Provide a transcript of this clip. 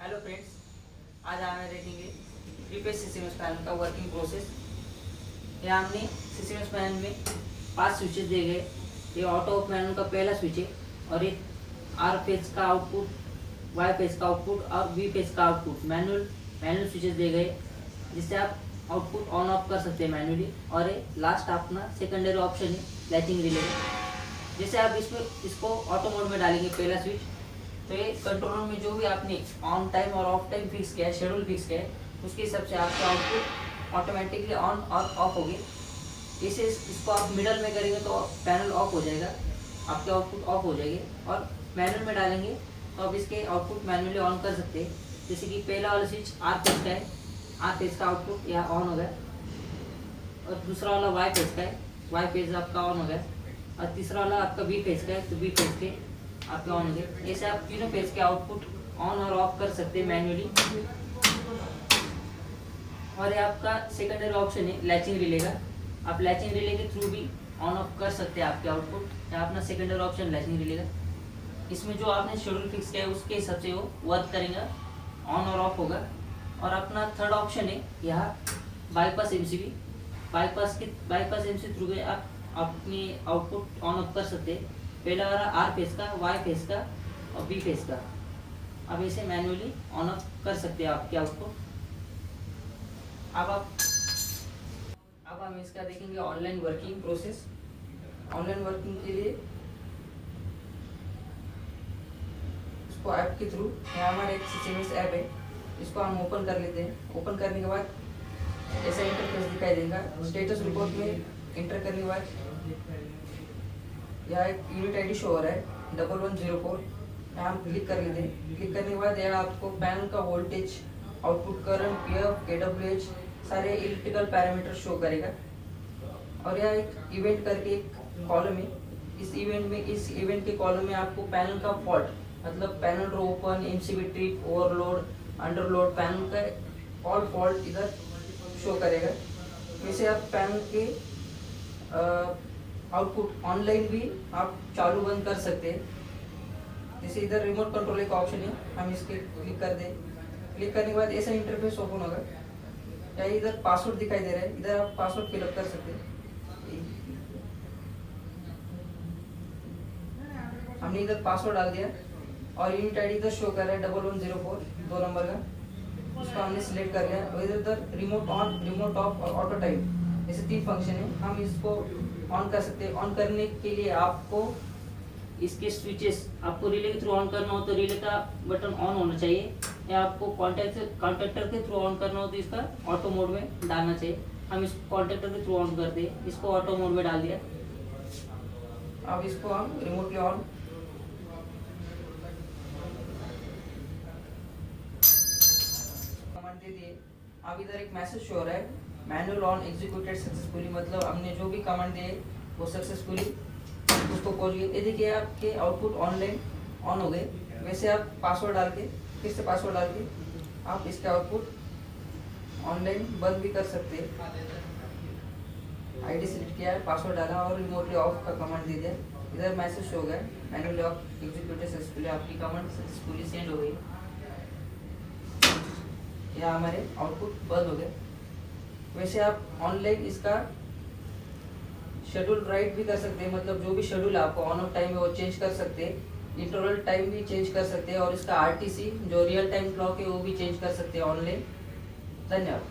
Hello friends, आज हम देखेंगे प्रीपेड सीसीएमएस पैनल का वर्किंग प्रोसेस। यहाँ हमने सीसीएमएस पैनल में 5 स्विचेस दिए गए। ये ऑटो ऑफ पैनल का पहला स्विच है और एक आर फेज का आउटपुट, वाई फेज का आउटपुट और वी फेज का आउटपुट मैनुअल स्विचेस दिए गए, जिससे आप आउटपुट ऑन ऑफ कर सकते हैं मैनुअली। और ये लास्ट अपना सेकेंडरी ऑप्शन है लैचिंग रिले। जैसे आप इसको ऑटो मोड में डालेंगे पहला स्विच, तो ये कंट्रोलर में जो भी आपने ऑन टाइम और ऑफ टाइम फिक्स किया है, शेड्यूल फिक्स किया है, उसके हिसाब से आपका आउटपुट ऑटोमेटिकली ऑन और ऑफ होगी। इसे इसको आप मिडल में करेंगे तो पैनल ऑफ हो जाएगा, आपके आउटपुट ऑफ हो जाएगी। और मैनुअल में डालेंगे तो आप इसके आउटपुट मैनुअली ऑन कर सकते हैं। जैसे कि पहला वाला स्विच आर फेज का है, आर फेज का आउटपुट यहाँ ऑन हो गया, और दूसरा वाला वाई फेज का है, वाई फेज आपका ऑन हो गया, और तीसरा वाला आपका बी फेज का है, तो बी फेज के आपके ऑन हो गए। ऐसे आप तीनों फेज के आउटपुट ऑन और ऑफ कर सकते हैं मैन्युअली। और ये आपका सेकेंडरी ऑप्शन है लैचिंग रिले का। आप लैचिंग रिले के थ्रू भी ऑन ऑफ कर सकते हैं आपके आउटपुट। या अपना सेकेंडरी ऑप्शन लैचिंग रिले का, इसमें जो आपने शेड्यूल फिक्स किया है उसके हिसाब से वो वर्क करेगा, ऑन और ऑफ होगा। और अपना थर्ड ऑप्शन है यहाँ bypass MCB. Bypass MCB through आप अपनी आउटपुट ऑन ऑफ कर सकते हैं। पहला वाला आर फेज का, वाई फेज का और बी फेज का। अब इसे मैन्युअली ऑन ऑफ कर सकते हैं आपके आउटपुट। अब हम इसका देखेंगे online working process. Online working के लिए इसको ऐप के थ्रू, यहाँ हमारा एक सीसीएमएस ऐप है, इसको हम ओपन कर लेते हैं। ओपन करने के बाद ऐसा इंटरफेस दिखाई देगा। स्टेटस रिपोर्ट में इंटर करने के बाद यहाँ एक यूनिट आईडी शो हो रहा है 1104। यहाँ हम क्लिक कर लेते हैं। क्लिक करने के बाद यहाँ आपको पैनल का वोल्टेज, आउटपुट करंट, पीएफ, केडब्ल्यूएच सारे इलेक्ट्रिकल पैरामीटर शो करेगा। और यहाँ एक इवेंट करके एक कॉलम है। इस इवेंट के कॉलम में आपको पैनल का फॉल्ट, मतलब panel row open, MCB trip, overload, underload, panel का ऑल फॉल्ट इधर शो करेगा। वैसे आप पैनल के आउटपुट ऑनलाइन भी आप चालू बंद कर सकते हैं। जैसे इधर रिमोट कंट्रोल एक ऑप्शन है, हम इसके क्लिक कर दें। क्लिक करने के बाद ऐसा इंटरफेस ओपन होगा। या इधर पासवर्ड दिखाई दे रहा है, इधर आप पासवर्ड फिलअप कर सकते हैं। हमने इधर पासवर्ड डाल दिया और यूनिट आईडी इधर शो कर रहा है 1104, 2 नंबर का। उसको हमने सिलेक्ट कर लिया। और इधर रिमोट ऑन, रिमोट ऑफ और ऑटो टाइम, ऐसे 3 फंक्शन है। हम इसको ऑन कर सकते हैं। ऑन करने के लिए आपको इसके स्विचेस, आपको रिले के थ्रू ऑन करना हो तो रिले का बटन ऑन होना चाहिए, या आपको कॉन्टेक्टर के थ्रू ऑन करना हो तो इसका ऑटो मोड में डालना चाहिए। हम इसको कॉन्टेक्टर के थ्रू ऑन करते हैं, इसको ऑटो मोड में डाल दिया। अब इसको हम रिमोटली ऑन, कमांड दे दिए। अब इधर एक मैसेज शो हो रहा है, मैनुअल ऑन एग्जीक्यूटेड सक्सेसफुली, मतलब हमने जो भी कमांड दिए वो सक्सेसफुली उसको पहुंच गए। ये देखिए आपके आउटपुट ऑनलाइन ऑन हो गए। वैसे आप पासवर्ड डाल के, फिर से पासवर्ड डाल के आप इसके आउटपुट ऑनलाइन बंद भी कर सकते हैं। आईडी सिलेक्ट किया है, पासवर्ड डाला और रिमोटली ऑफ का कमांड दे दिया। इधर मैसेज शो हो गया, मैनुअली ऑफ एग्जीक्यूटेड सक्सेसफुली, आपकी कमांड सक्सेसफुली सेंड हो गई। या हमारे आउटपुट बंद हो गए। वैसे आप ऑनलाइन इसका शेड्यूल राइट भी कर सकते हैं, मतलब जो भी शेड्यूल आपको ऑन ऑफ टाइम है वो चेंज कर सकते हैं। इंटरवल टाइम भी चेंज कर सकते हैं, और इसका आरटीसी जो रियल टाइम क्लॉक है वो भी चेंज कर सकते हैं ऑनलाइन। धन्यवाद।